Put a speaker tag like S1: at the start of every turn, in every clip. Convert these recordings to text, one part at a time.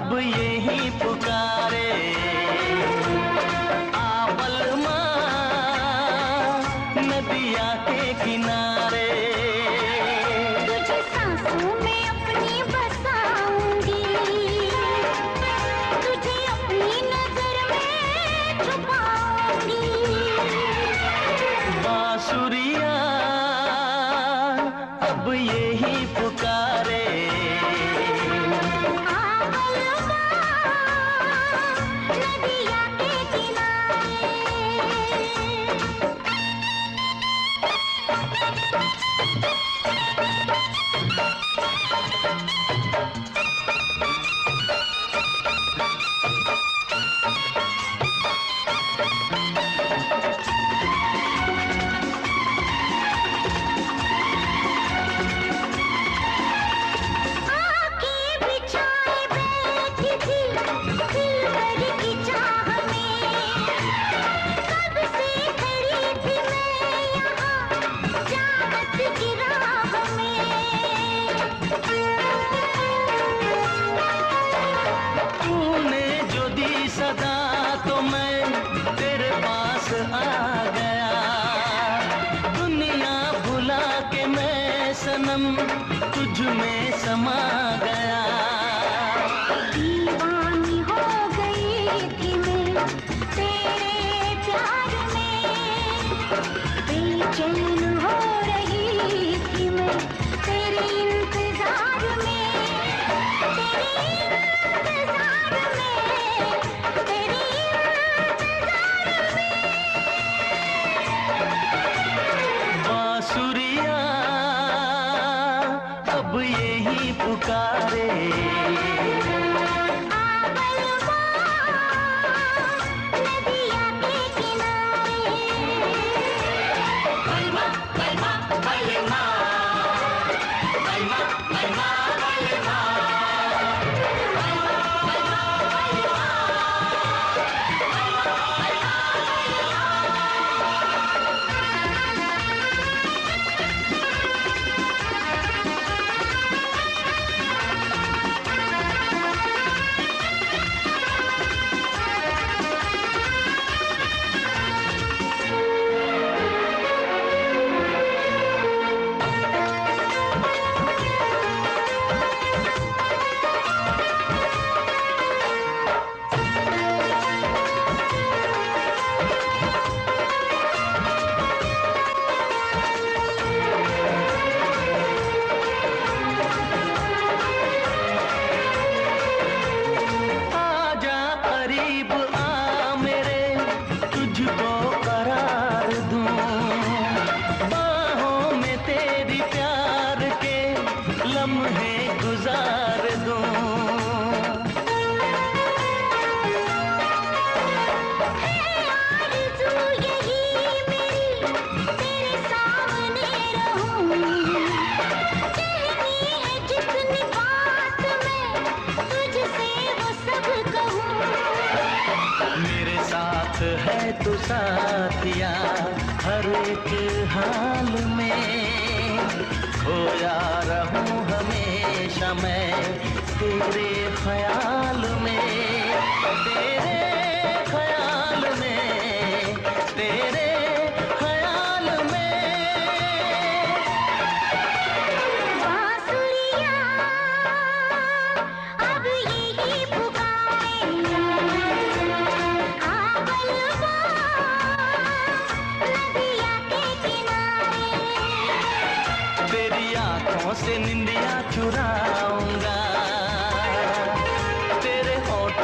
S1: अब यही पुकारे। आवल माँ नदिया के किनारे।
S2: तुझे सांसों में अपनी बसाऊंगी, तुझे अपनी नजर में छुपाऊंगी।
S1: बांसुरिया अब यही पुकारे।
S2: नदिया के किनारे।
S1: सदा तो मैं तेरे पास आ गया। दुनिया भुला के मैं सनम तुझ में समा गया।
S2: दीवानी हो गई थी मैं तेरे प्यार में, बेचैन हो रही थी मैं तेरे इंतजार में, तेरे इंतजार में, तेरे इंतजार में।
S1: बांसुरिया अब यही पुकारे। लम्हे गुजार दूं।
S2: आरज़ू यही मेरी तेरे सामने रहूं, कहनी है जितनी बात मैं तुझसे वो सब कहूं।
S1: मेरे साथ है तू साथिया हर एक हाल में, खोया रहूं हमेशा मैं तेरे ख्याल में, तेरे ख्याल में, तेरे ख्याल में।
S2: बांसुरिया अब यही पुकारे, आवलवा नदिया के किनारे।
S1: तेरी आंखों से निंदिया चुराऊंगा, तेरे होठ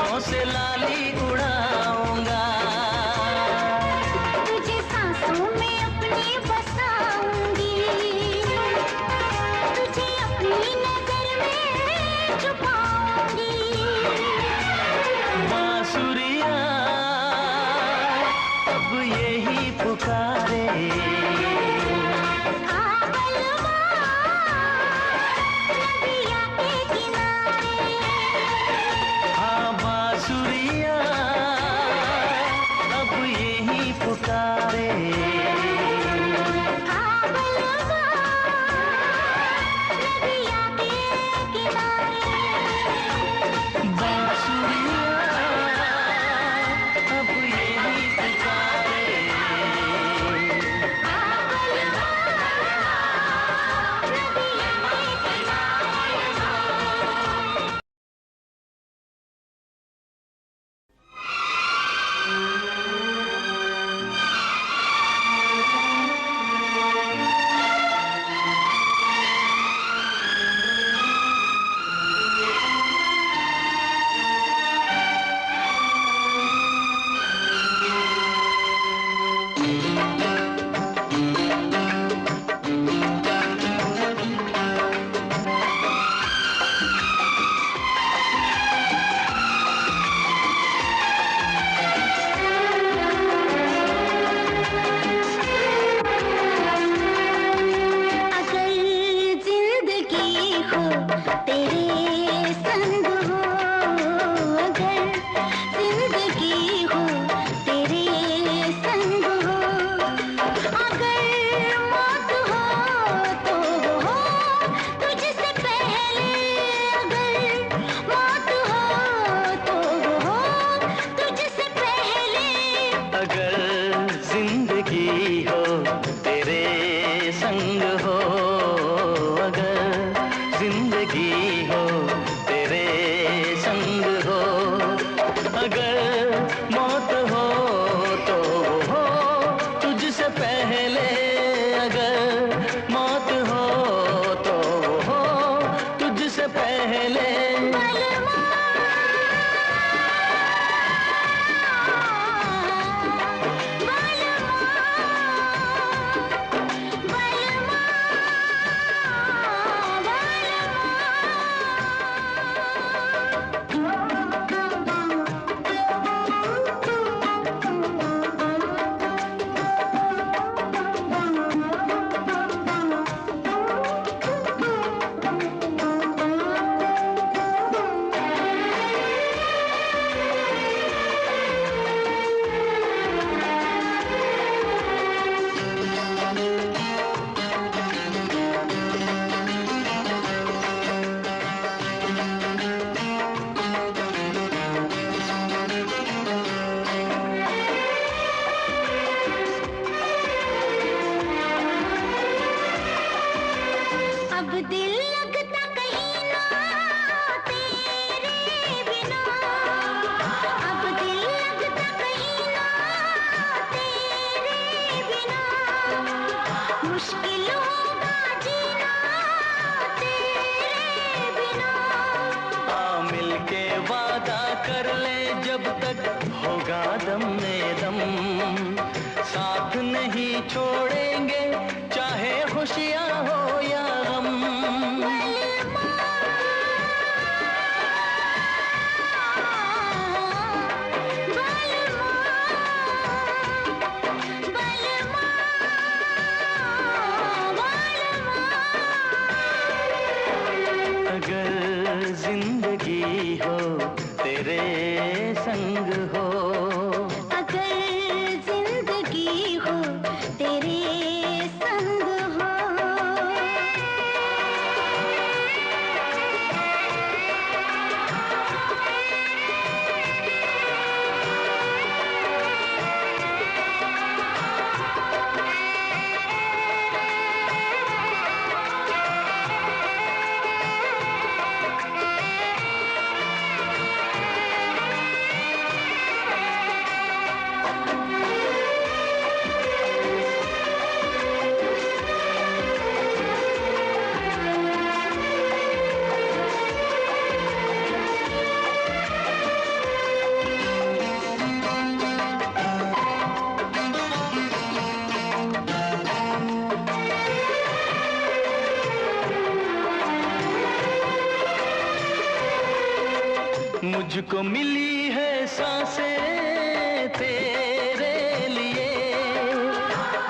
S1: मुझको मिली है सांसें तेरे लिए,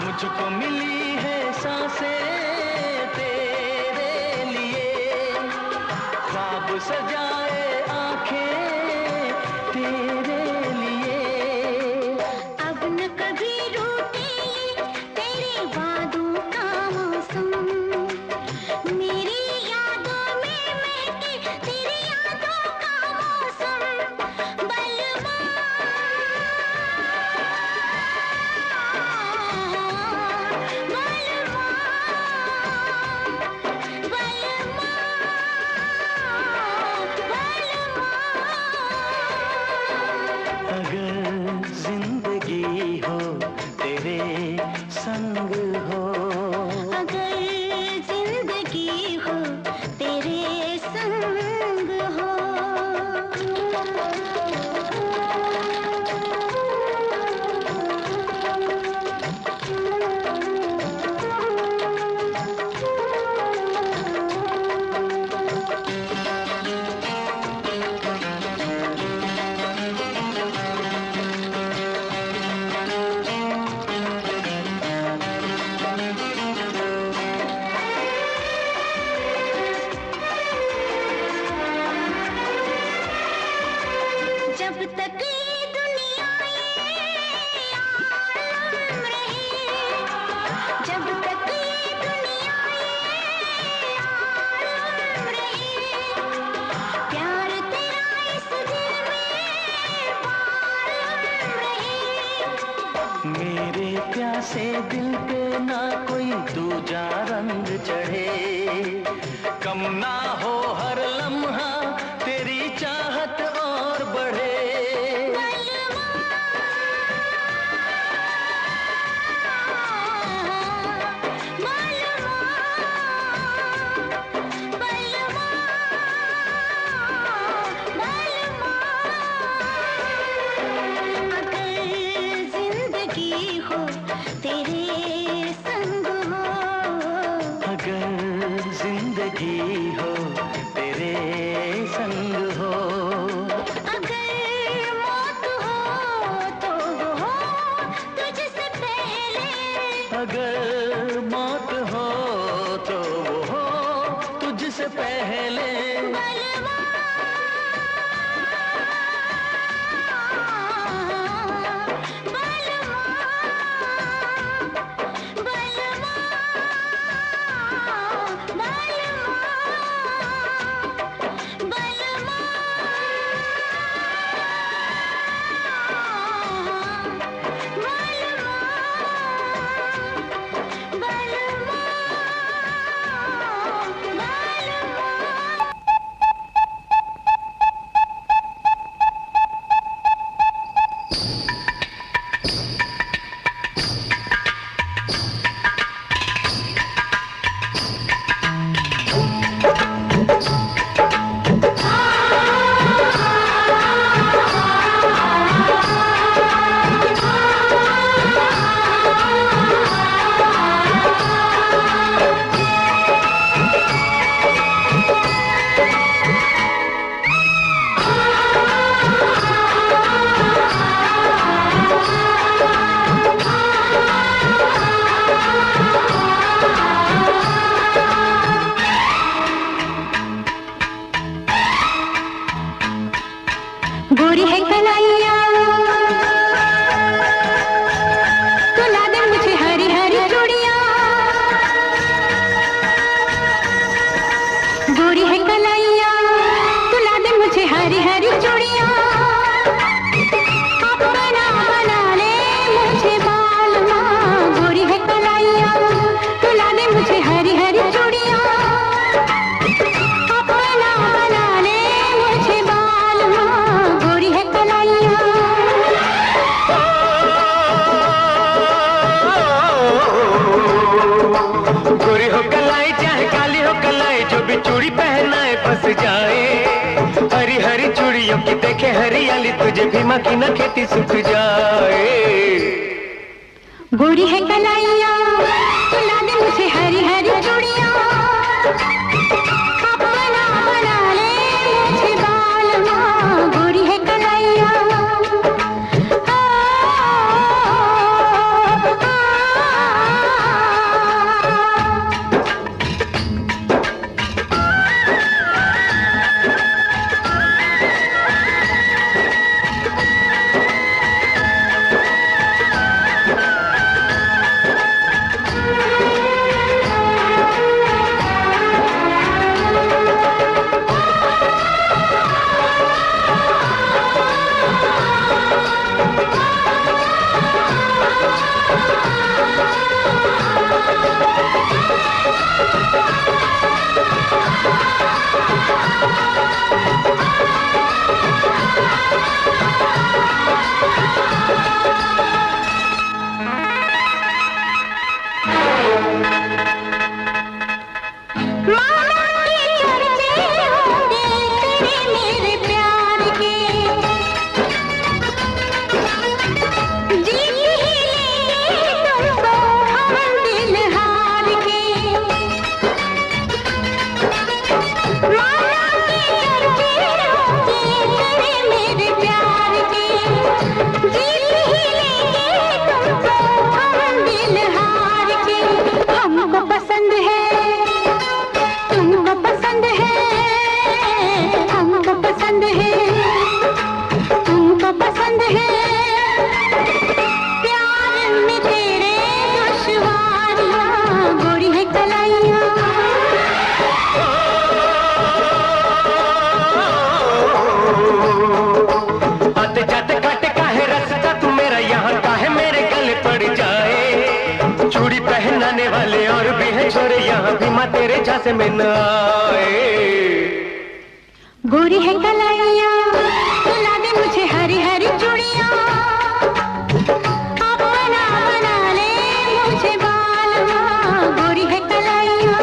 S1: मुझको मिली है सांसें तेरे लिए, ख्वाब सजाए आंखें तेरे लिए।
S2: अब न कभी रूठेगी तेरे वादों का मौसम, मेरी यादों में महके तेरी यादों का मौसम। बलवा
S1: अगर जिंदगी हो तेरे संग हो,
S2: अगर जिंदगी हो तेरे संग हो। जब तक ये दुनिया ये आलम रहे, जब तक ये दुनिया ये आलम रहे, प्यार तेरा इस दिल में बालम रहे।
S1: मेरे प्यासे दिल पे ना कोई दूजा रंग चढ़े, कम ना हो हर लम्हा तेरी चाहत और बढ़े। हरियाली तुझे भी माँ की न खेती सूख जाए।
S2: गोरी है कलाइया सुला दे मुझे हरी हरी चूड़ियां, अपना बना ले मुझे बालमा। गोरी है कलाइया
S1: वाले और भी है छोरे यहाँ भी माँ तेरे झांसे में न आए।
S2: गोरी है कलाइया सुला दे मुझे हरी हरी चूड़ियां, अपना बना ले मुझे बालमा। गोरी है कलाइया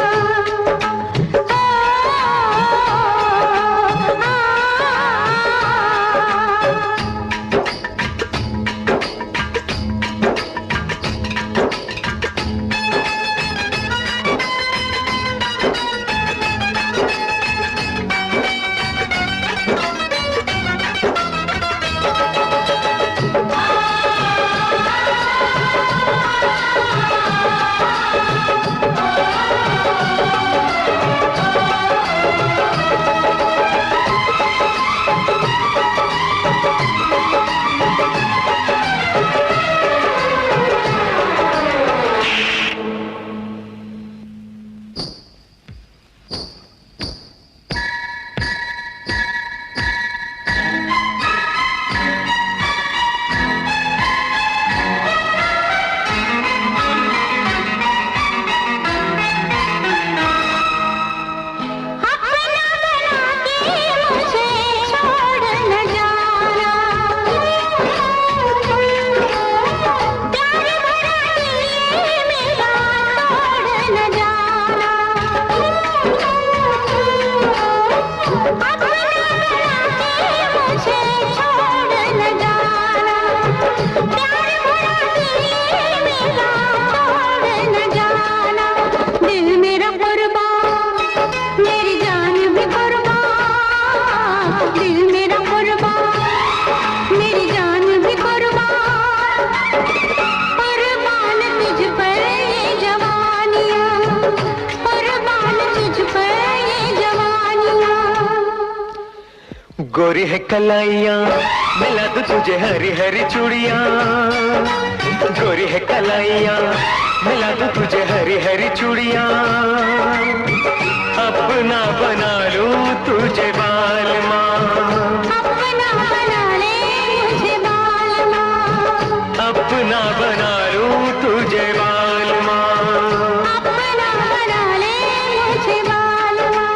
S1: गोरी है कलाइया मिला दूं तुझे हरी हरी चूड़ियां। गोरी है कलाइया मिला दूं तुझे हरी हरी चूड़ियां, अपना बना लूं तुझे बालमा।
S2: अपना बना ले मुझे बालमा,
S1: अपना बना लूं तुझे बालमा।
S2: अपना बना ले मुझे बालमा।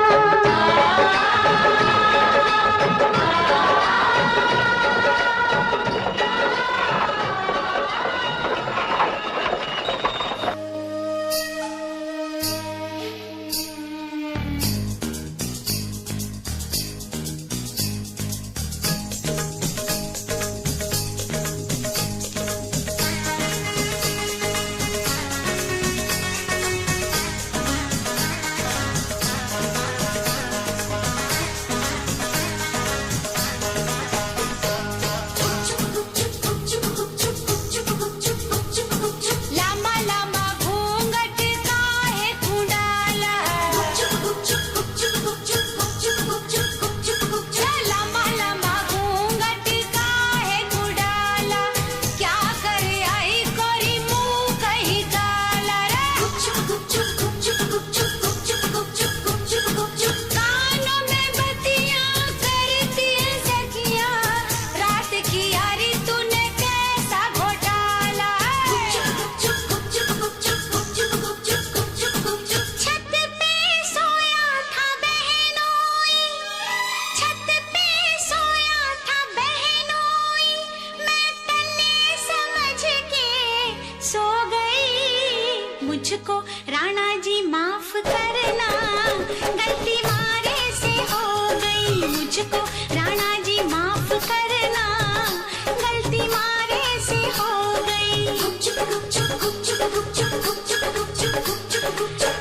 S2: मुझको राणा जी माफ करना, गलती मारे से हो गई। मुझको राणा जी माफ करना, गलती मारे से हो गई।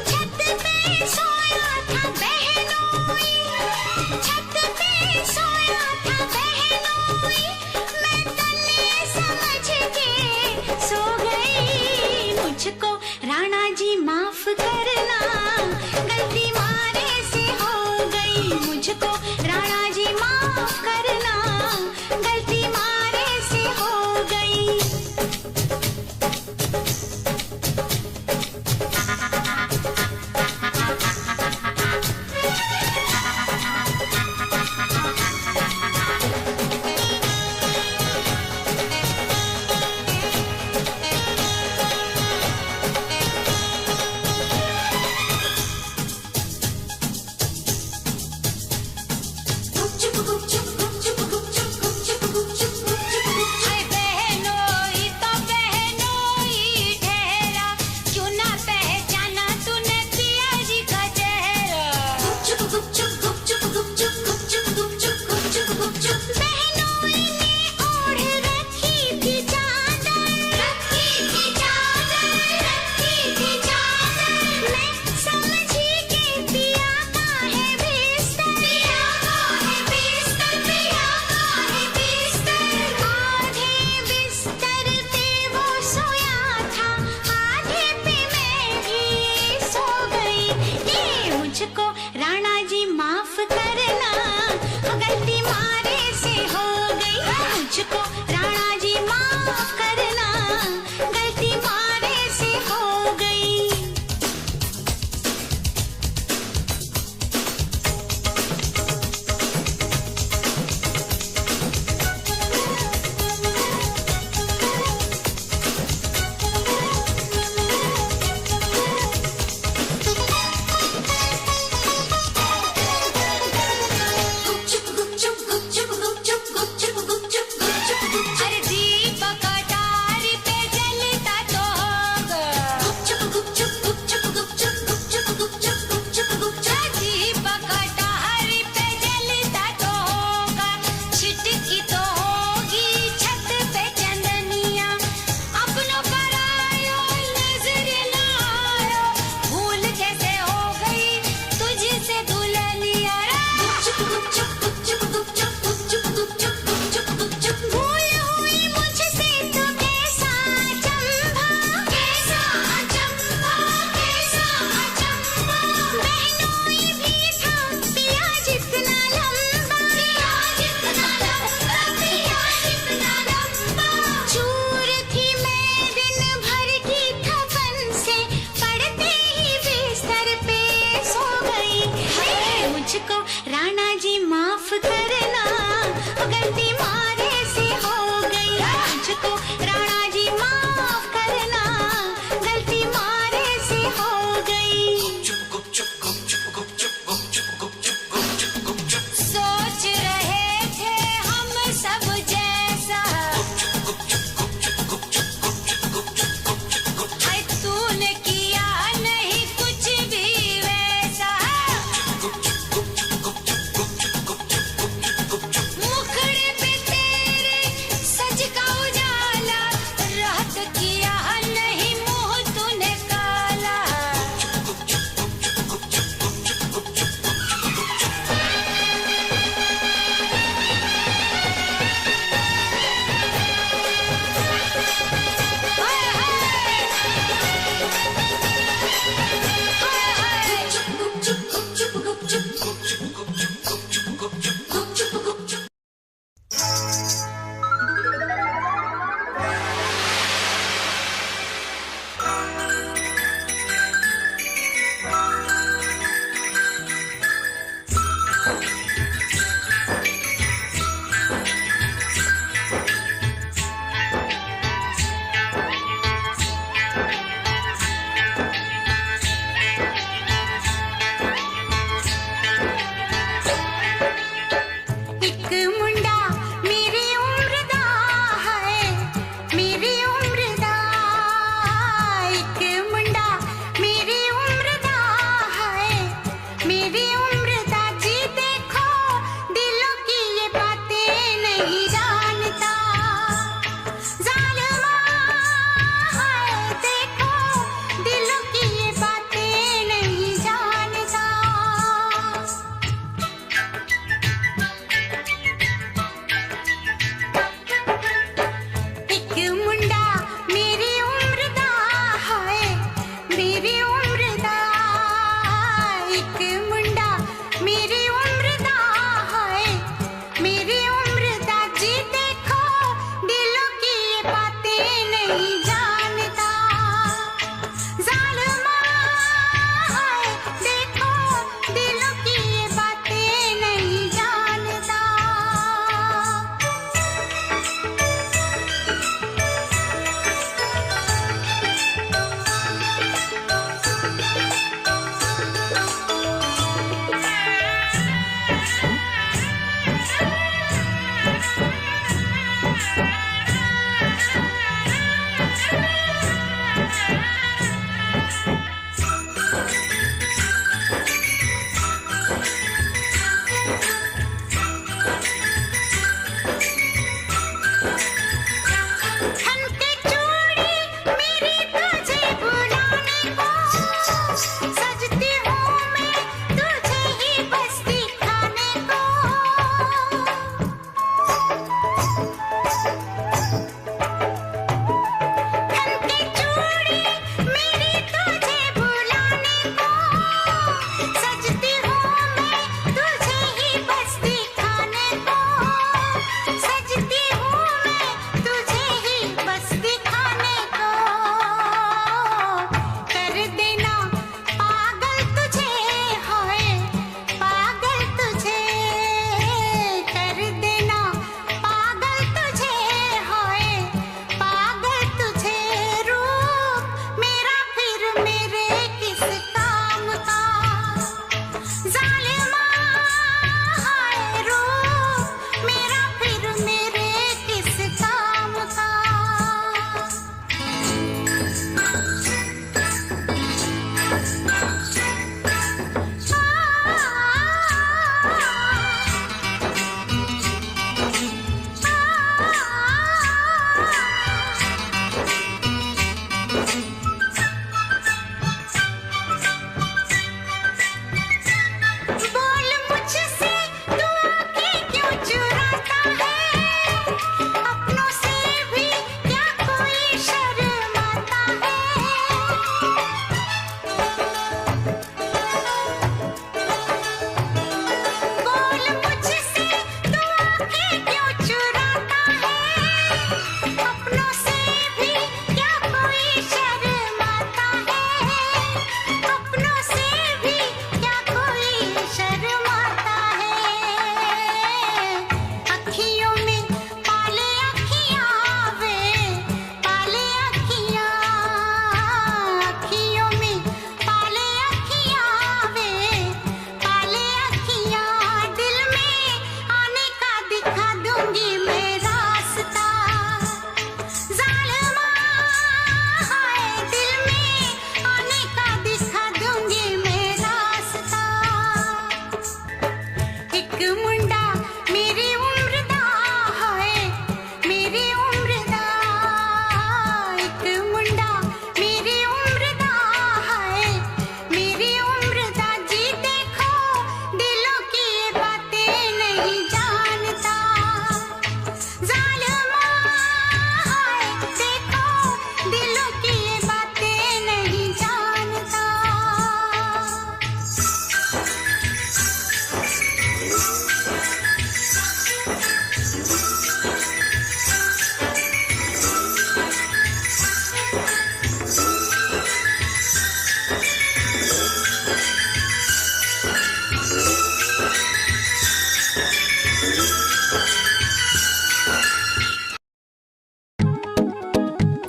S2: छत पे सोया था बहनोई, छत पे सोया था बहनोई, मैं तन्ने समझ के सो गई। मुझको राणा जी माफ करना, गलती मारे से हो गई। मुझको राणा जी माफ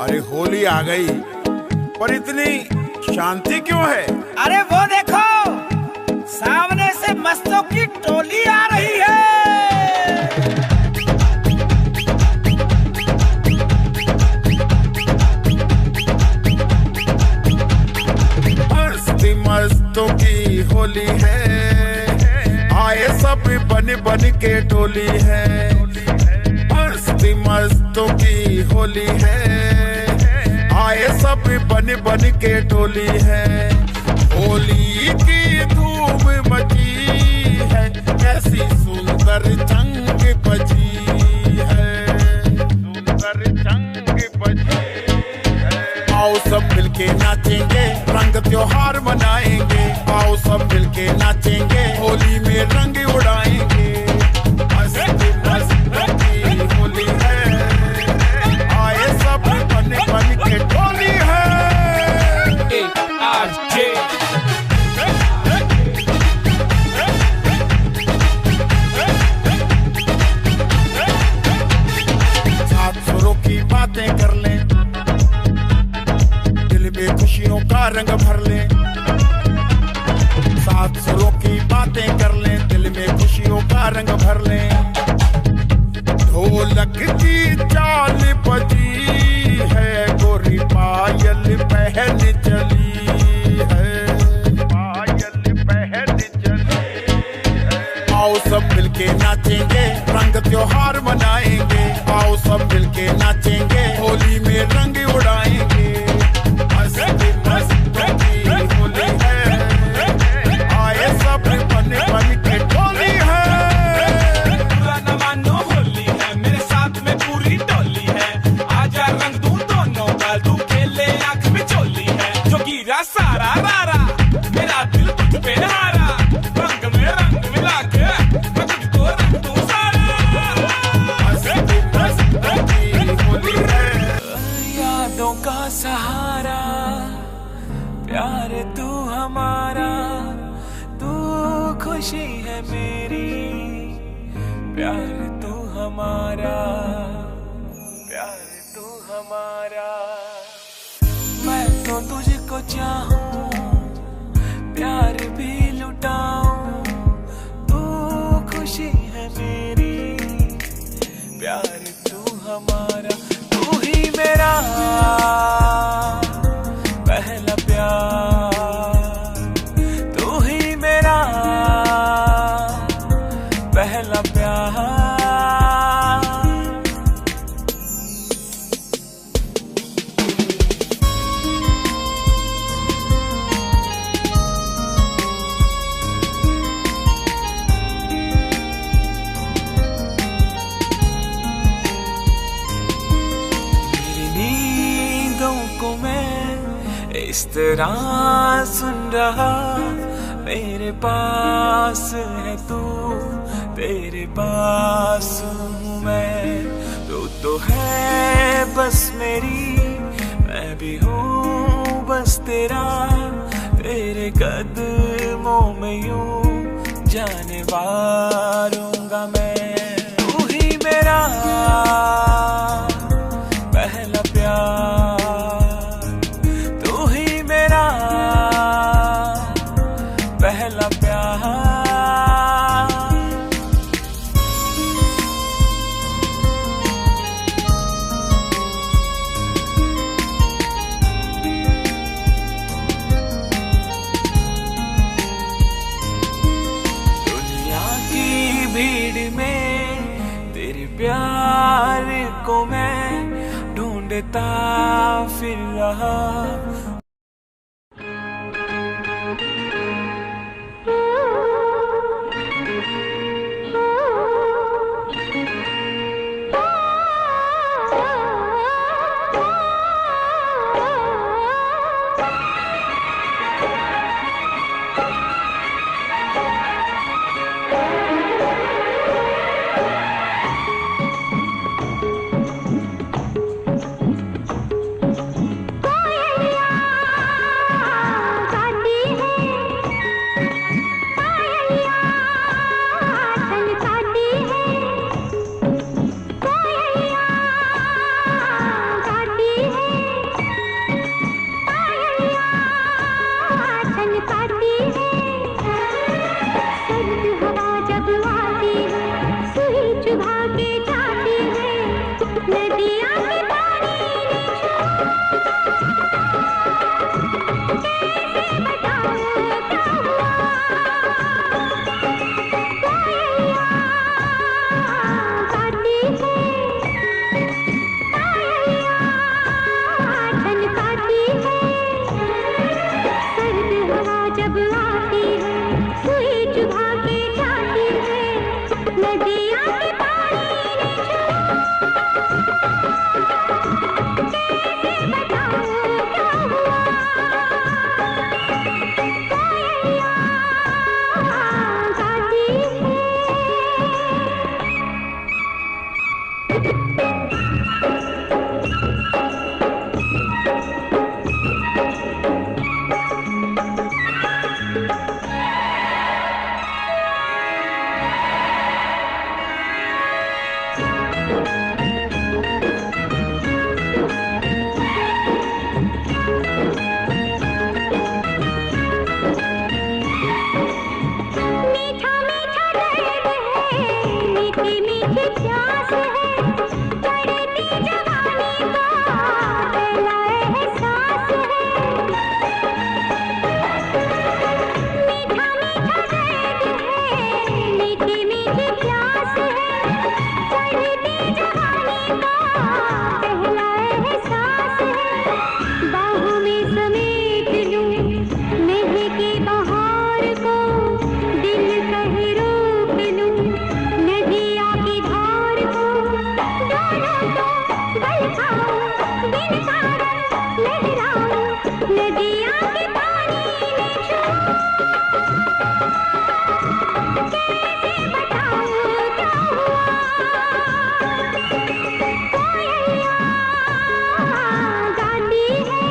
S3: अरे होली आ गई, पर इतनी शांति क्यों है?
S4: अरे वो देखो, सामने से मस्तों की टोली आ रही है।
S3: मस्ती मस्तों की होली है, आए सब बन बन के टोली है। मस्ती मस्तों की होली है, आए सब बन बन के टोली है। होली की धूम मची है, ऐसी सुंदर जंग बजी है, सुंदर जंग बजी है। आओ सब मिलके नाचेंगे, रंग त्योहार मनाएंगे। आओ सब मिलके नाचेंगे, होली में रंग उड़ाएंगे। मस्ती मस्ती होली है, आए सब बन बन के टोली है। सात सुरों की बातें कर लें, दिल में खुशियों का रंग भर लें। सात सुरों की बातें कर लें, दिल में खुशियों का रंग भर लें। ढोलक की चाल बजी है, गोरी पायल पहन चली है, पायल पहन चली है। आओ सब मिलके नाचेंगे, रंग त्योहार मनाएंगे। आओ सब मिलके नाचेंगे, होली में रंग उड़ाएंगे। मस्ती मस्ती होली है, आए सब बन बन के टोली है।
S4: बुरा न मानो होली है, मेरे साथ में पूरी टोली है। आजा रंग दूं दोनों का, तू खेले आंख में चोली है। जो गिरा सारा रारा, मेरा दिल तुझ पे हारा। रंग में रंग मिला के मैं तुझको रंग दूं सारा।
S3: मस्ती मस्ती होली है,
S4: यादों का सहारा, प्यार तू हमारा, तू खुशी है मेरी। प्यार तू हमारा, प्यार तू हमारा। मैं तो तुझको चाहूं, प्यार भी लुटाऊं। तू खुशी है मेरी, प्यार तू हमारा। तू ही मेरा पहला प्यार, तू ही मेरा पहला प्यार। मेरी नींदों को मैं इस तरह सुन रहा, मेरे पास है तू, तेरे पास हूँ मैं। तू तो है बस मेरी, मैं भी हूँ बस तेरा। तेरे कदमों में यूं जाने वारूंगा मैं। तू ही मेरा पहला प्यार, तू ही मेरा पहला प्यार। दुनिया की भीड़ में तेरे प्यार को मैं ढूंढता फिर रहा।
S2: कोयलिया के जाती है नदियाँ के पानी कैसे बताऊँ क्या हुआ कोयलिया गाती है पायलिया छनकाती है सर्द हवा जब आती है सुई चुभा के जाती है नदियाँ के पानी कैसे बताऊँ क्या हुआ कोयलिया गाती है मीठा मीठा दर्द है मीठी मीठी प्यास है चढ़ती जवानी का पहला एहसास है मीठा मीठा दर्द है मीठी मीठी प्यास है चढ़ती जवानी का पहला एहसास है बाहों में समेट लूं महके बहार को दिल कहे रोक लूं नदिया की धार को दोनों को बल खाऊं बिन कारण लहराऊं नदिया के पानी में छूऊं कैसे बताऊं क्या हुआ कोयलिया गाती है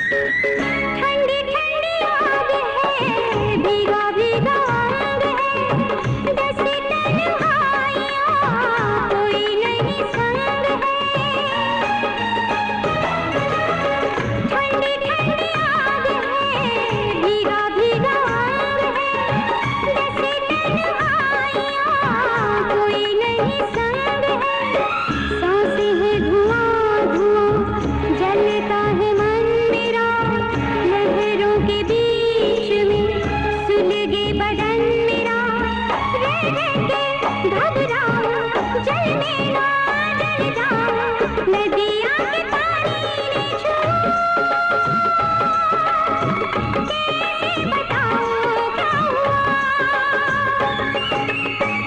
S2: ठंडी ठंडी आग है भीगा भीगा अंग है दसी तन्हाइयाँ कोई नहीं संग है ठंडी ठंडी आग है भीगा भीगा अंग है दसी तन्हाइयाँ कोई नहीं संग है सांसें हैं धुआं धुआं जलता है मन मेरा लहरों के बीच में सुलगे बदन मेरा रह रह के घबराऊं जलने ना जल जाऊं नदियाँ के पानी में छूऊं कैसे बताऊं क्या हुआ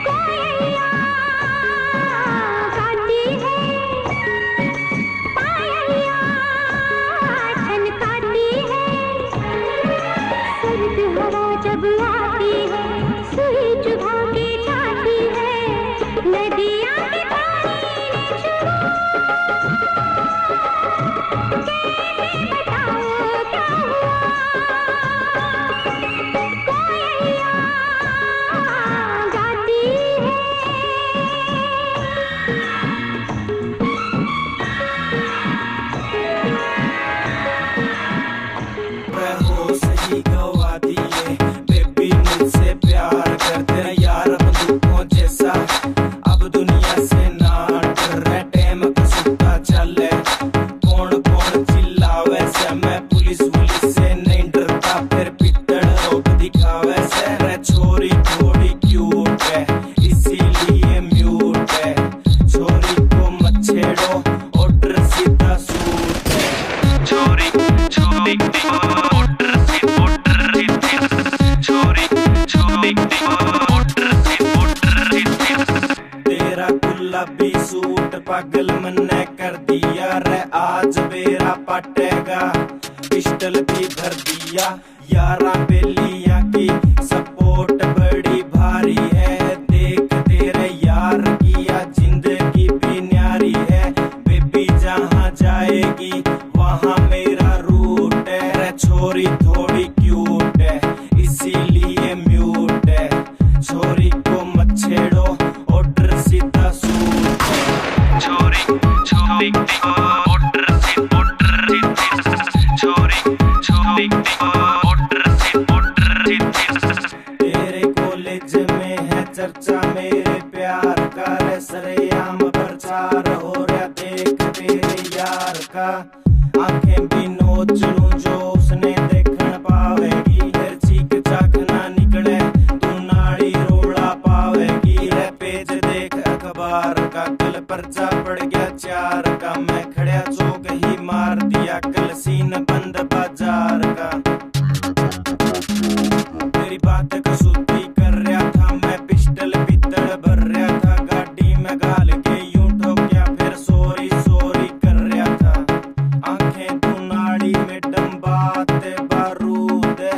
S2: कोयलिया गाती है पायलिया छनकाती है सर्द हवा जब आती है सुई चुभा के जाती है नदियाँ के पानी में छूऊं कैसे बताऊं क्या हुआ कोयलिया गाती है
S4: मैं हो सही गवा दिए बेबी मुझसे प्यार करते हैं यार अब दुखों जैसा अब दुनिया से ना डर रहे टाइम का सुता चले कौन कौन चिल्लावे से मैं पुलिस से नहीं डरता फिर पिटन रोक दिखावे से रे छोरी थोड़ी क्यूट है इसीलिए म्यूट है छोरी को मत छेड़ो ऑर्डर सीधा सूट है छोरी छोरी तेरा गुलाबी सूट पागल मन्ने कर दिया रे आज मेरा पटेगा पिस्टल भी भर दिया यारा बेलिया की सपोर्ट बड़ी भारी है दे
S5: छोरी को मत छेड़ो, ऑर्डर सीधा सूट। छोरी छोरी ऑर्डर छोरी छोरी ऑर्डर। तेरे कॉलेज में है चर्चा मेरे प्यार का, रे सरेआम प्रचार हो रहा देख तेरे यार का। आंखें भी नोच लूं जो उसने देखन पावेगी, फिर चीख चाक ना निकले तू नाड़ी रोड़ा पावेगी। रे पेज देख अखबार का, कल पर्चा पड़ गया 4 का, मैं खड़ा चौक ही मार दिया कल सीन बंद बाजार का। तेरी बात कसूती कर रहा था मैं, पिस्टल पित्तल भर रहा था, गाड़ी में गाल के यूं ठोकिया फिर सॉरी सॉरी कर रहा था। आंखें तू नाड़ी में डंबाते बारूद है।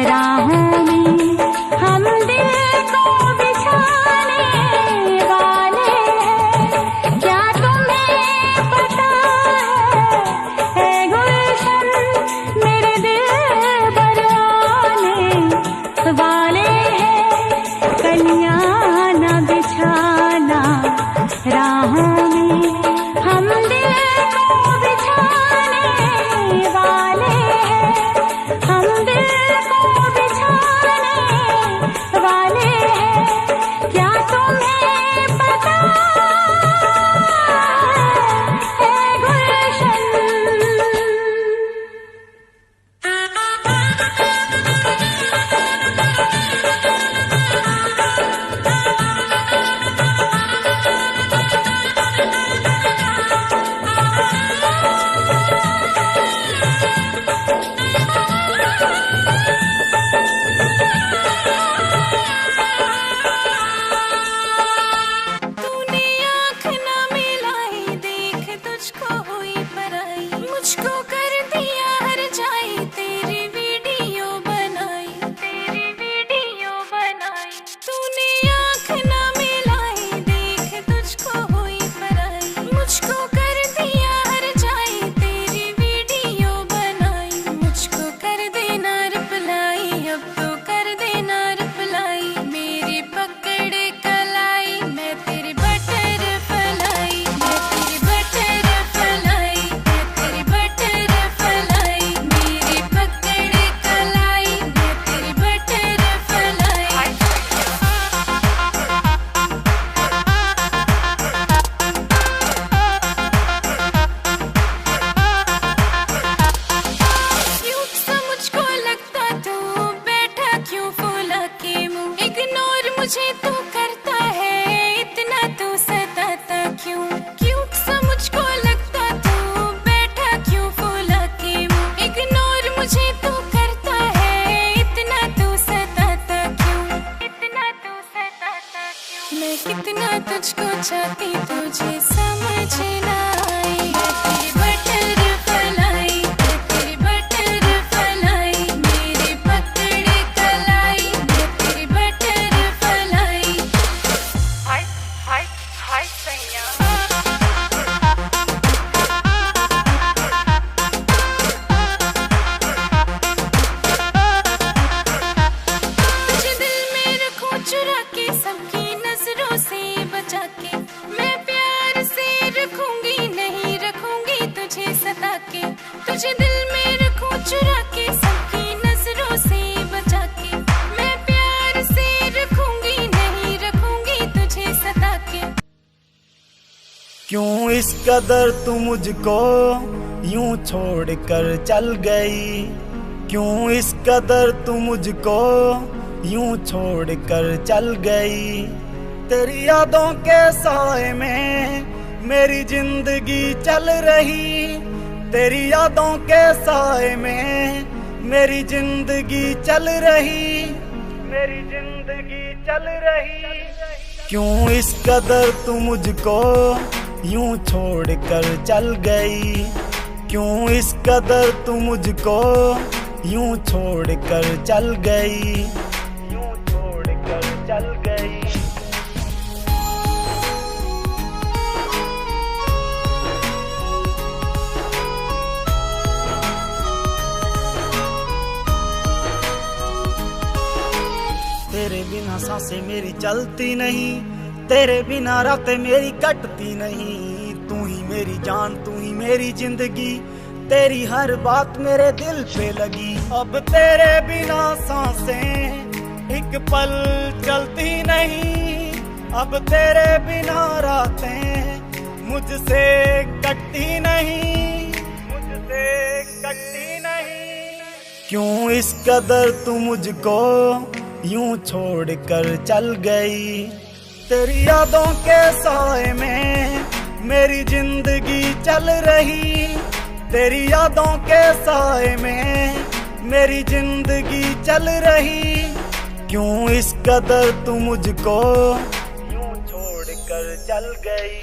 S2: राहों में हम दिल को बिछाने वाले हैं। क्या तुम्हें पता है गुलशन मेरे दिल भर आने वाले हैं। कलियां न बिछाना राहों में हम दिल को बिछाने वाले हैं। हम दिल को बिछाने वाले हैं। क्या तुम्हें पता है गुलशन। तूने आँख न मिलाई देख तुझको हुई पराई। मुझको कर दिया हर जाए तेरी वीडियो बनाई। तेरी वीडियो बनाई। तूने आँख न मिलाई देख तुझको हुई पराई। मुझको कर दिया हर जाए तेरी वीडियो बनाई। मुझको कर देना रिप्लाई अब तो कर देना रिप्लाई। मेरी पकड़ कलाई मैं तेरी बटर फलाई। मैं तेरी बटर फलाई। मैं तेरी बटर फलाई। मेरी पकड़ कलाई मैं तेरी बटर फलाई। क्यूट सा मुझको लगता तू बैठा क्यों फूला के मुंह। इग्नोर मुझे तू करता है इतना तू सताता क्यों। क्यूट सा मुझको लगता तू बैठा क्यों फूला के मुंह। इग्नोर मुझे तू करता है इतना तू सताता क्यों। इतना तू सताता क्यों। मैं कितना तुझको चाहती तुझे समझ ना आई। मैं तेरी बटर फलाई। मैं तेरी बटर फलाई। मेरी पकड़ कलाई मैं तेरी बटर फलाई। हाय हाय हाय सैया। तुझे दिल में रखूं चुरा के सबकी नजरों से बचा के। मैं प्यार से रखूंगी नहीं रखूंगी तुझे सता के। तुझे दिल में रखूं चुरा के सबकी नजरों से बचा के। मैं प्यार से रखूंगी नहीं रखूंगी तुझे सता के।
S5: क्यों इस कदर तू मुझको यूं छोड़ कर चल गई। क्यों इस कदर तू मुझको यूं छोड़ कर चल गई। तेरी यादों के साए में मेरी जिंदगी चल रही। तेरी यादों के साए में मेरी जिंदगी चल रही। मेरी जिंदगी चल रही। क्यों इस कदर तू मुझको यूं छोड़ कर चल गई। क्यों इस कदर तू मुझको यूं छोड़ कर चल गई। यूं छोड़ कर चल गई। तेरे बिना सांसें मेरी चलती नहीं। तेरे बिना रातें मेरी कटती नहीं। तू ही मेरी जान तू ही मेरी जिंदगी। तेरी हर बात मेरे दिल पे लगी। अब तेरे बिना सांसें एक पल चलती नहीं। अब तेरे बिना रातें मुझसे कटती नहीं। मुझसे कटती नहीं। क्यों इस कदर तू मुझको यूं छोड़ कर चल गई। तेरी यादों के साए में मेरी जिंदगी चल रही। तेरी यादों के साए में मेरी जिंदगी चल रही। क्यों इस कदर तू मुझको यूं छोड़ कर चल गई।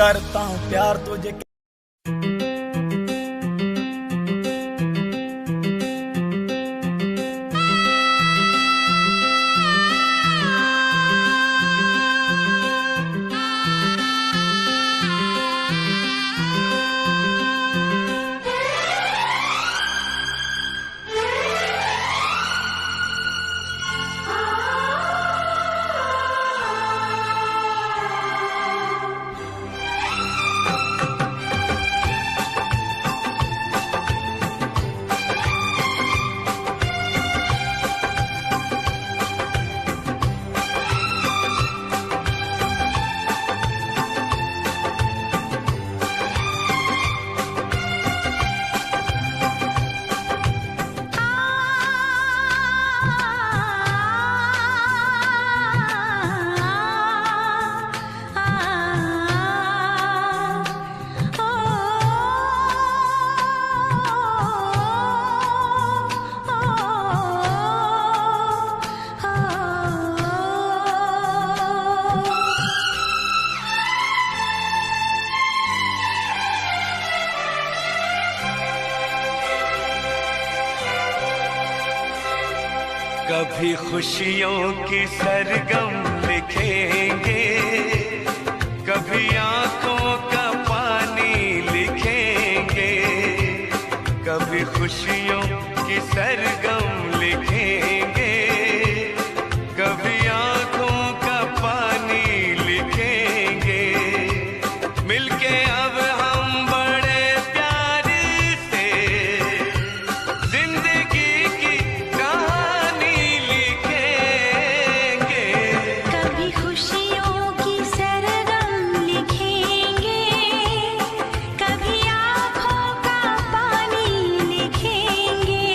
S5: करता हूँ प्यार तुझे।
S1: कभी खुशियों की सरगम लिखेंगे, कभी आंखों का पानी लिखेंगे, कभी खुशियों की सरगम लिखेंगे, कभी आंखों का पानी लिखेंगे। मिलके अब हम बड़े प्यार से जिंदगी की कहानी लिखेंगे।
S2: कभी खुशियों की सरगम लिखेंगे, कभी आँखों का पानी लिखेंगे,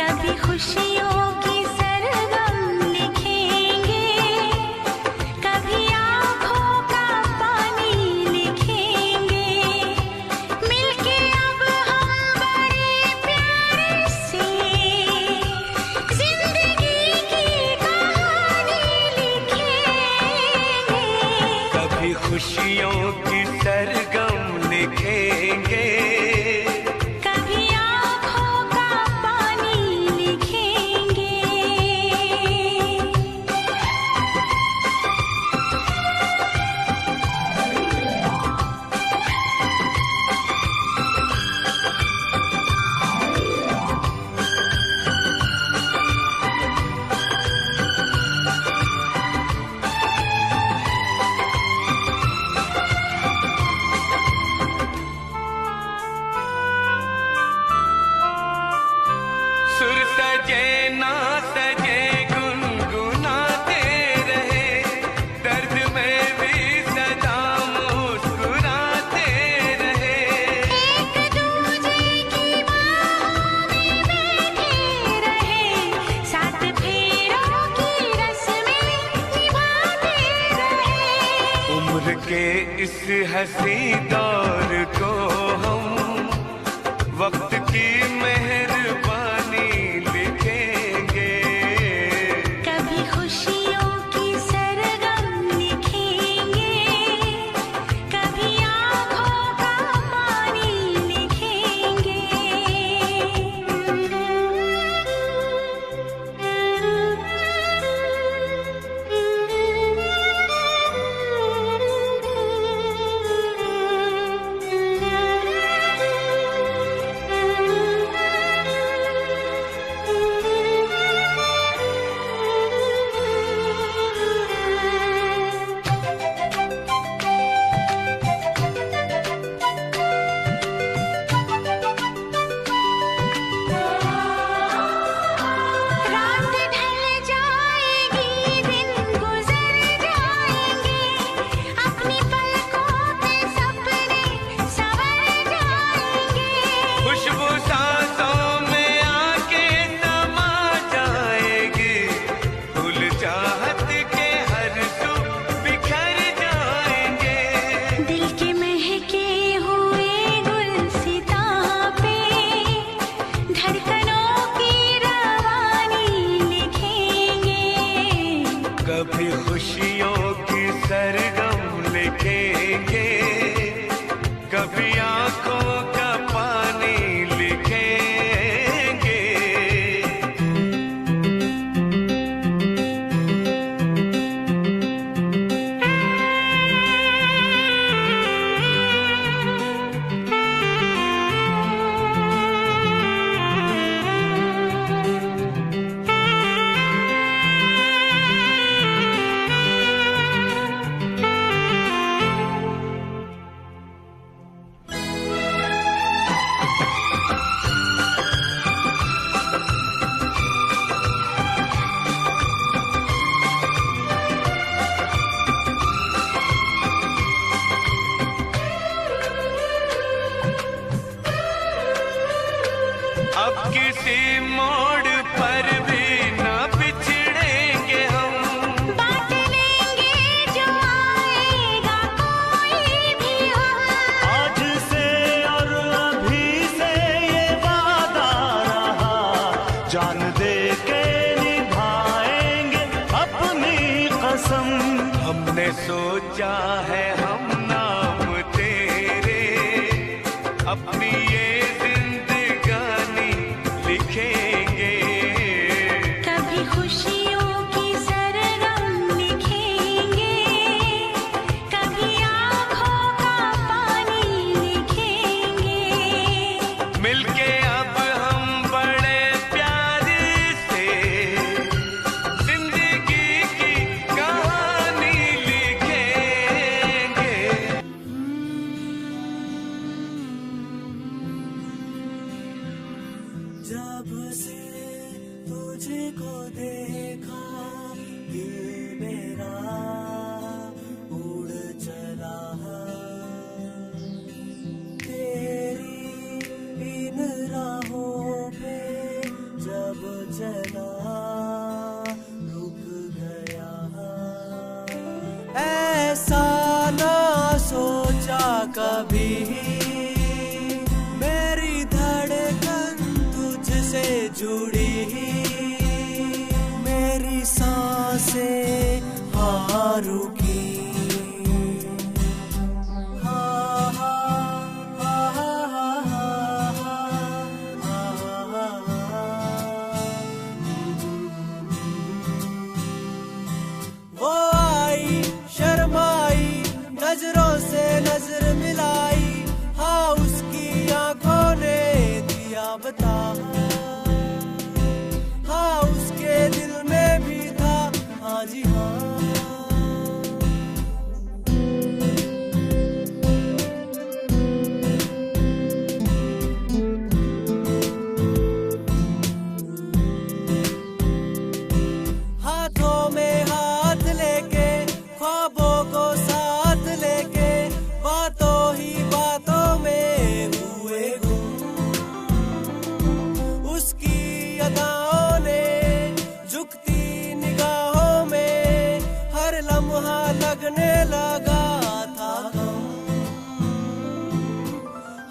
S2: कभी खुशियों की सरगम लिखेंगे, कभी आँखों का पानी लिखेंगे। मिलके अब हम बड़े प्यार से जिंदगी की कहानी लिखेंगे।
S1: कभी खुशियों की सरगम लिखेंगे,
S2: कभी आँखों का पानी लिखेंगे।
S1: सुर सजे ना सजे गुनगुनाते रहे, दर्द में भी सदा मुस्कुराते रहे।
S2: एक दूजे की बाहों में बैठे रहे, सात फेरों की रस्में निभाते रहे।
S1: उम्र के इस हंसी दौर को हम वक्त की मेहरबानी लिखेंगे।
S2: कभी खुशियों की सरगम लिखेंगे, कभी आँखों का पानी लिखेंगे। रात ढल जाएगी, दिन गुजर जाएंगे, अपनी पलकों पे सपने संवर जाएंगे।
S1: खुशबू सांसों में आके समा जाएगी, फूल चाहत के हर सू बिखर जाएंगे।
S2: दिल के महके हुए गुलसितां पे धड़कनों की रवानी लिखेंगे।
S1: कभी खुशियों की सरगम लिखेंगे, लिखेंगे, कभी आंखों का पानी लिखेंगे। अब किसी मोड़ पर भी न बिछड़ेंगे हम,
S2: बांट लेंगे जो आएगा कोई भी हम।
S1: आज से और अभी से ये वादा रहा, जान दे के निभाएंगे अपनी कसम। हमने सोचा है हम नाम तेरे, अपनी ये जिंदगानी लिखेंगे।
S2: कभी खुशियों की सरगम लिखेंगे, कभी आँखों का पानी लिखेंगे।
S1: मिलके अब हम बड़े प्यार से जिंदगी की कहानी लिखेंगे।
S5: जब से तुझको देखा दिल मेरा उड़ चला, तेरी इन राहों पे जब चला रुक गया। ऐसा ना सोचा कभी मेरी धड़कन तुझसे जुड़ी, मेरी सांसें हाँ रुकी। हाँ, हाँ, हाँ, हाँ, हाँ, हाँ, हाँ, वो आई शर्माई, नजरों से नजर मिलाई, हाँ उसकी आंखों ने दिया बता, हाँ उसके दिल में भी था, हाँ जी हाँ। हाथों में हाथ लेके, ख्वाबों को साथ लेके, बातों ही बातों में हुए गुम। उसकी अदाओं ने झुकती निगाहों में हर लम्हा लगने लगा था गम।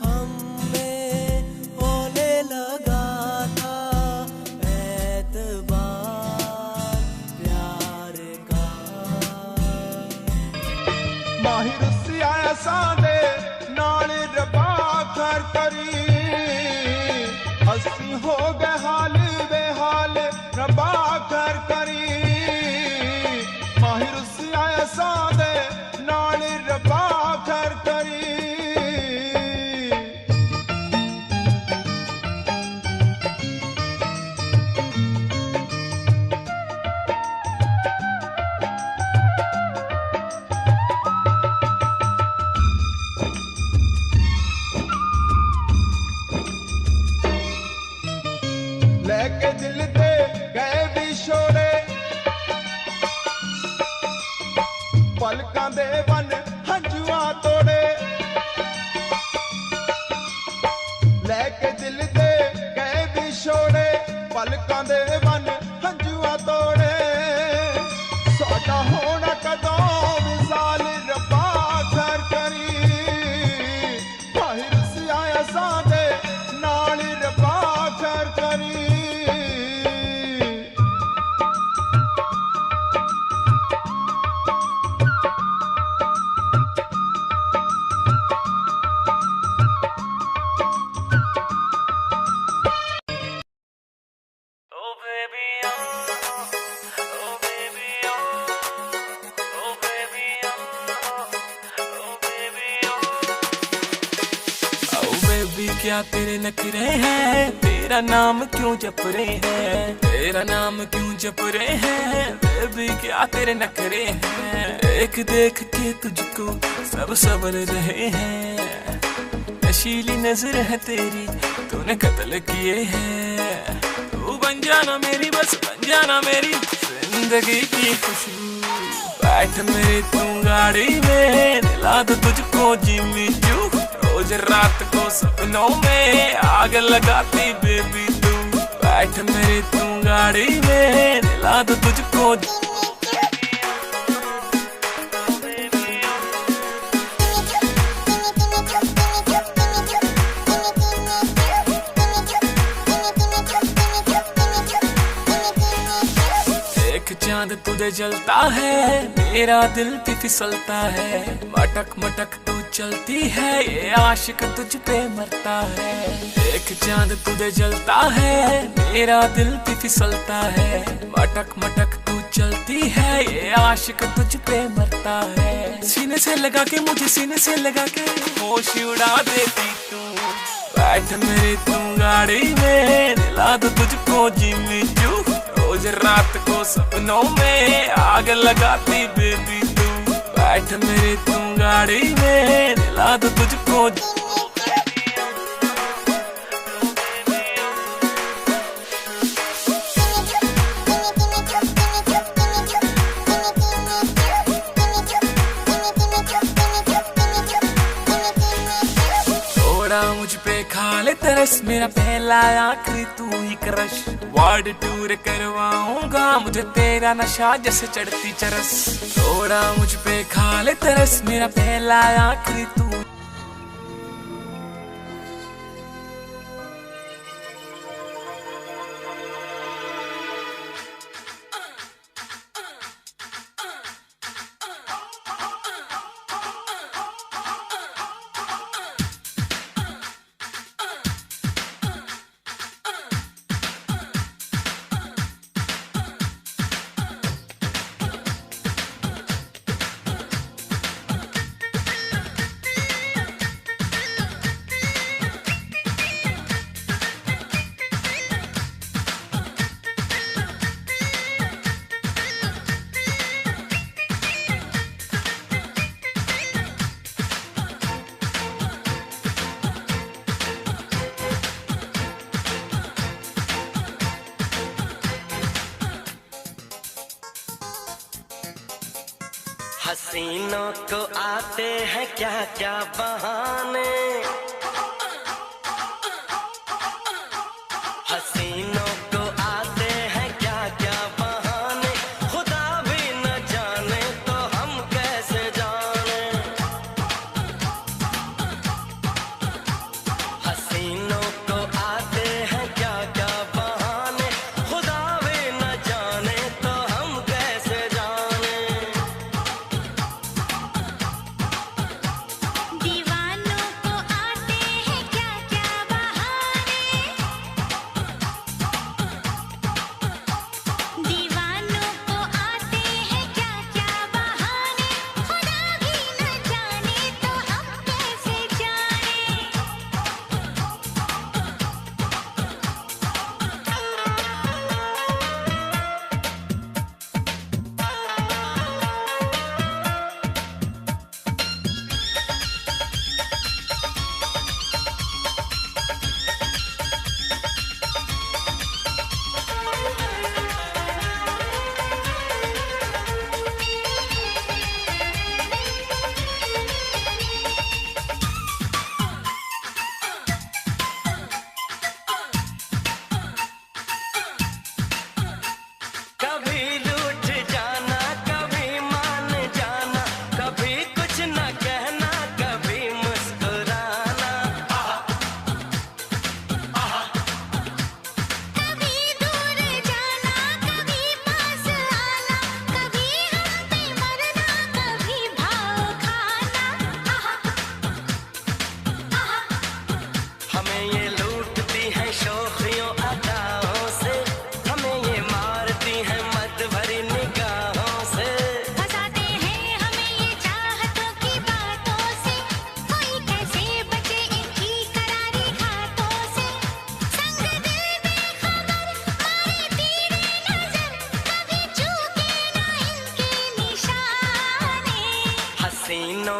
S5: हमें होने लगा था एतबार प्यार का।
S3: माहिर सिया सादे नाल रबा कर करी, हसी हो गए हाल बेहाल रबा कर करी। माहिर सिया सादे नाल रबा कर करी। लेके दिल ते गए विछोड़े, पलकां दे वन हंजुआ तोड़े। लेके दिल ते गए विछोड़े, पलकां दे वन हंजुआ तोड़े। साडा होना कदों विसाल रब्बा खैर करी। माहिर सिया सादे नाल रब्बा खैर करी।
S4: क्या तेरे नखरे हैं, तेरा नाम क्यों जप रहे हैं, तेरा नाम क्यों जप रहे हैं, बेबी क्या तेरे नखरे हैं। देख देख के तुझको सब संवर रहे हैं, नशीली नजर है तेरी तूने कत्ल किए हैं। तू बन जाना मेरी, बस बन जाना मेरी जिंदगी की खुशबू। बैठ मेरी तू गाड़ी में, दिला दो तुझको जिम्मी चू। रोज रात को सपनों में आग लगाती बेबी तू। बैठ मेरी तू गाड़ी में, दिला दो तुझको। चांद तुझे जलता है, मेरा दिल भी फिसलता है। मटक मटक तू चलती है, ये आशिक तुझ पे मरता है। एक चांद तुझे जलता है, मेरा दिल भी फिसलता है। मटक मटक तू चलती है, ये आशिक तुझ पे मरता है। सीने से लगा के मुझे, सीने से लगा के होश उड़ा देती तू। बैठ मेरी तू गाड़ी में, दिला दो तुझको जिम्मी चू। रोज रात को सपनों में आग लगाती बेबी तू। बैठ मेरी तू गाड़ी में, दिला दो तुझको। मुझ पे खा ले तरस, मेरा पहला आखिरी तू ही क्रश। वर्ल्ड टूर करवाऊंगा मुझे तेरा नशा जैसे चढ़ती चरस। थोड़ा मुझ पे खा ले तरस, मेरा पहला आखिरी तू।
S1: हसीनों को आते हैं क्या क्या बहाने, हसीनों को आते हैं क्या क्या बहाने। खुदा भी न जाने तो हम कैसे जाने। हसीनों को आते हैं क्या क्या बहाने, खुदा भी न जाने तो हम कैसे जाने।
S2: दीवानों को आते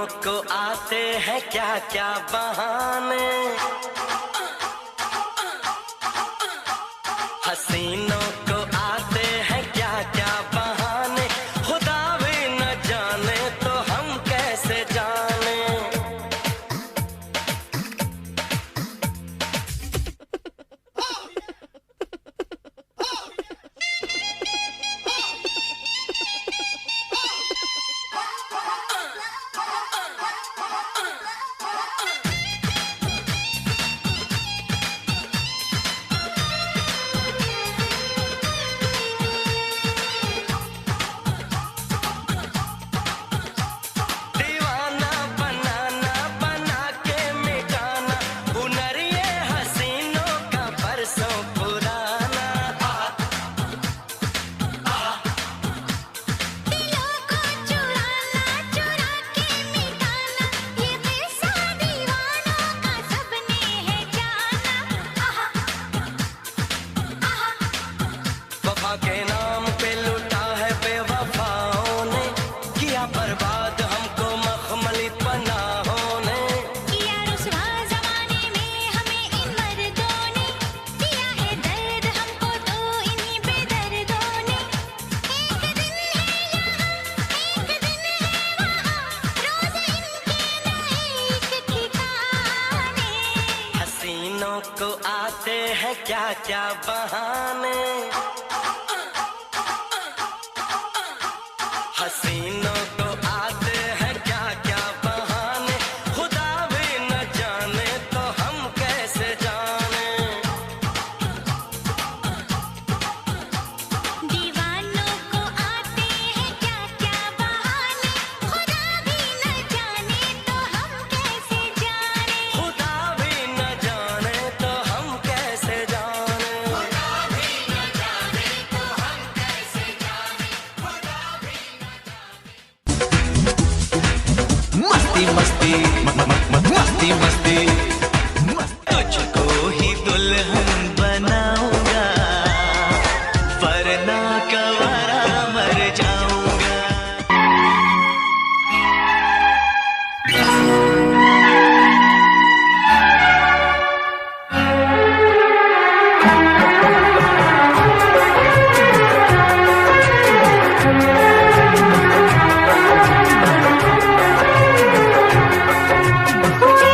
S1: को आते हैं क्या क्या बहाने, हसीनों को आते हैं क्या क्या बहाने, खुदा भी न जाने तो हम कैसे जाने। के नाम पे लूटा है बेवफाओं ने, किया बर्बाद हमको मखमली पनाहों ने,
S2: किया रुसवा ज़माने में हमें इन मर्दों ने, दिया है दर्द हमको तो इन्हीं बेदर्दों ने। एक दिन है यहाँ, एक दिन है वहाँ, रोज़ इनके नए एक ठिकाने।
S1: हसीनों को आते हैं क्या क्या बहाने, हसीनों को आते हैं क्या क्या बहाने, खुदा भी न जाने तो हम कैसे जाने।
S2: दीवानों को आते हैं क्या क्या बहाने, खुदा भी न जाने तो हम कैसे जाने।
S1: खुदा भी न जाने तो हम कैसे जाने। खुदा भी न जाने तो हम कैसे जाने। खुदा भी
S6: मस्ती मस्ती मस्ती मस्ती
S1: तुझको ही दुल्हन बनाऊंगा, वरना कवारा मर जाऊंगा।
S2: कोई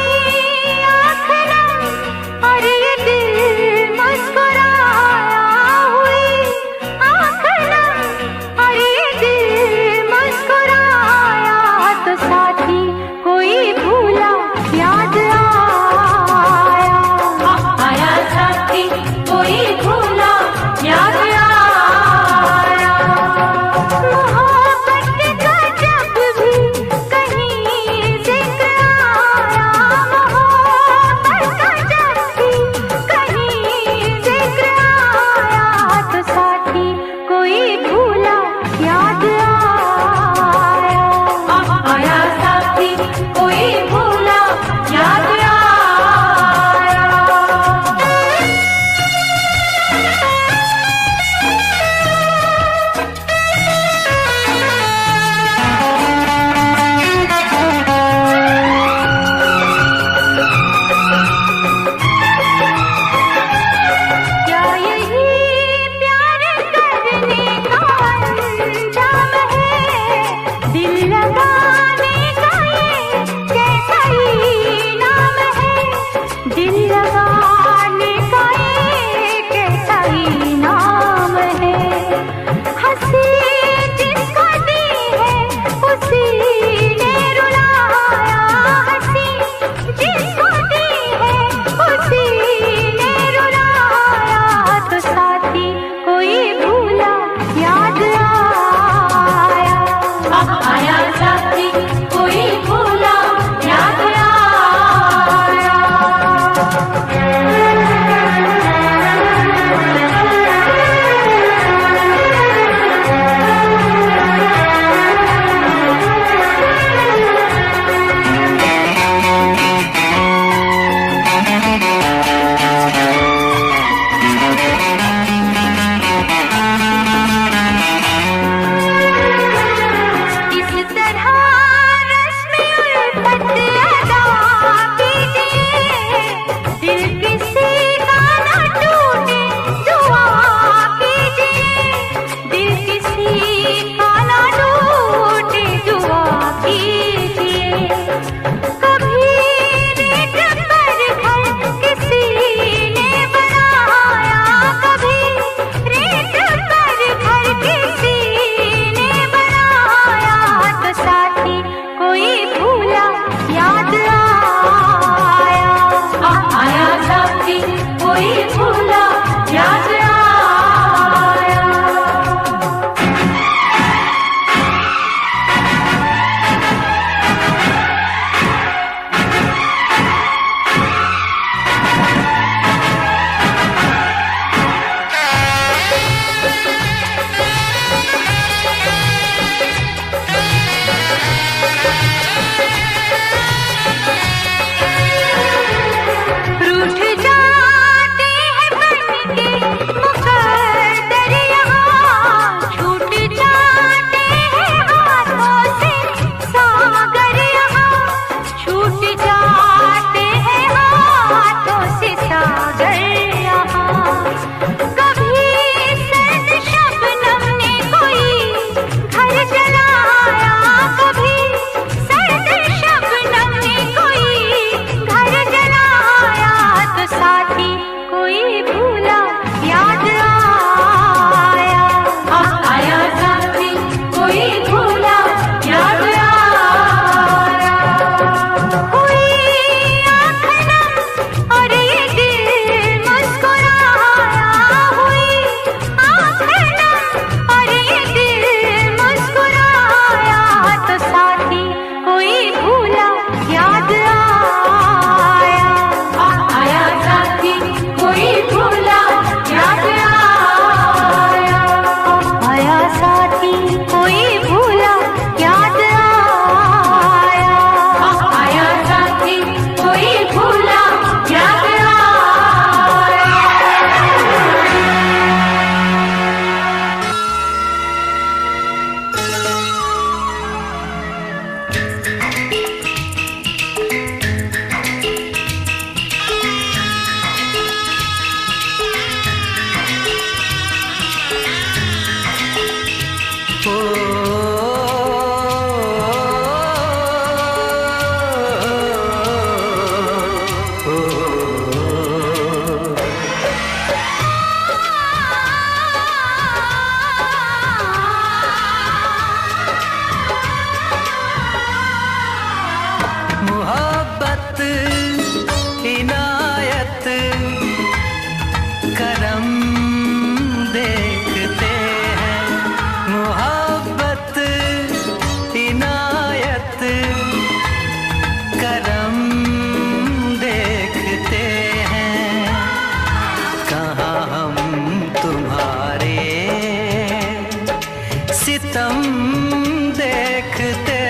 S1: देखते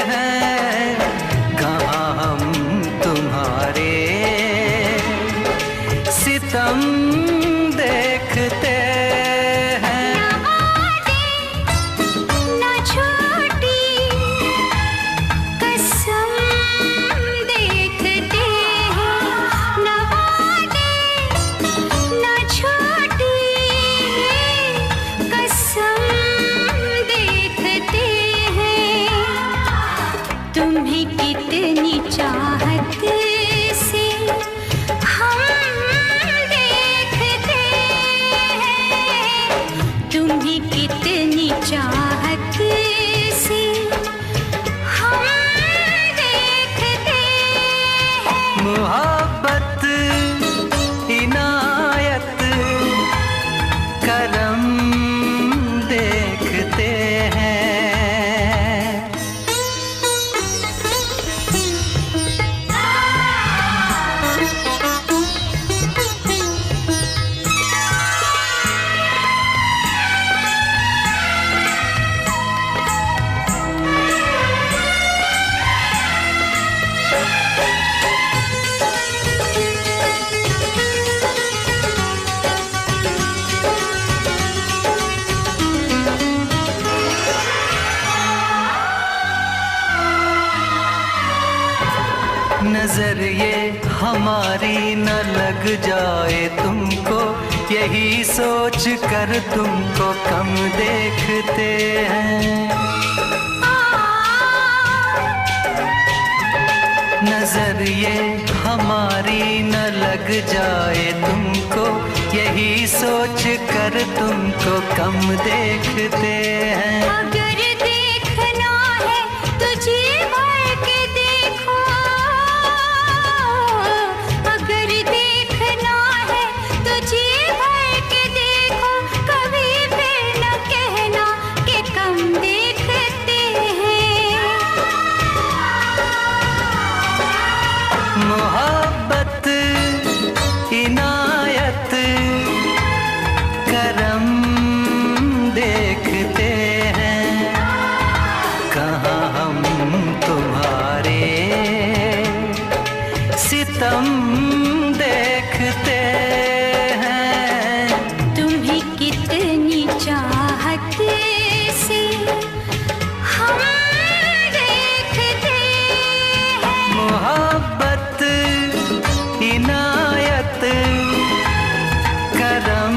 S1: हैं, कहाँ हम तुम्हारे सितम देखते हैं।
S2: ना छोटी कसम देखते हैं, ना वादे ना छोटी कसम देखते हैं। तुम्हें कितनी चाहत से हम देखते हैं, तुम्हें कितनी चाहत से हम देखते हैं।
S1: मोहब्बत इनायत करम देखते हैं। नजर ये हमारी न लग जाए तुमको, यही सोच कर तुमको कम देखते हैं। नजर ये हमारी न लग जाए तुमको, यही सोच कर तुमको कम देखते हैं।
S2: अगर देखना है तुझे भर के देखो, अगर देखना है तुझे भर के देखो, कभी फिर न कहना कि कम देखते हैं।
S1: मोहब्बत इनायत करम देखते हैं, कहाँ हम तुम्हारे सितम देखते हैं।
S2: तुम्हें कितनी चाहत से हम देखते हैं।
S1: मोहब्बत इनायत करम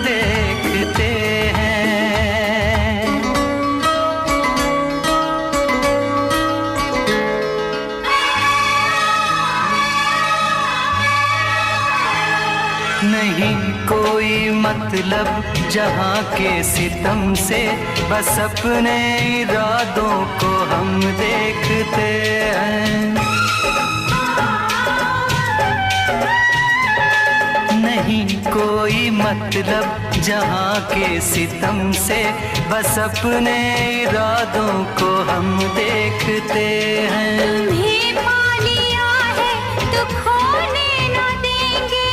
S1: देखते हैं। नहीं कोई मतलब जहाँ के सितम से, बस अपने इरादों को हम देखते हैं। नहीं कोई मतलब जहाँ के सितम से, बस अपने इरादों को हम देखते हैं।
S2: तुम्हें पा लिया है तो खोने न देंगे,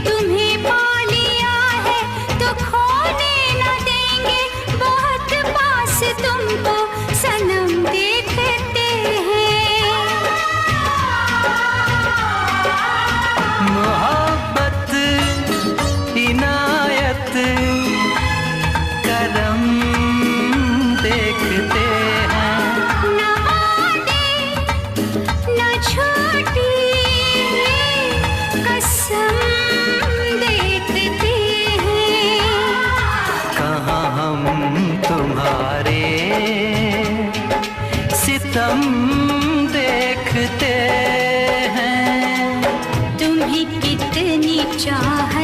S2: तुम्हें पा लिया है तो खोने न देंगे, बहुत पास तुमको सनम देखते हैं।
S1: मोहब्बत इनायत करम देखते हैं।
S2: ना वादे ना छोटी कसम देखते हैं।
S1: कहाँ हम तुम्हारे सितम देखते हैं।
S2: तुम्हें कितनी चाहत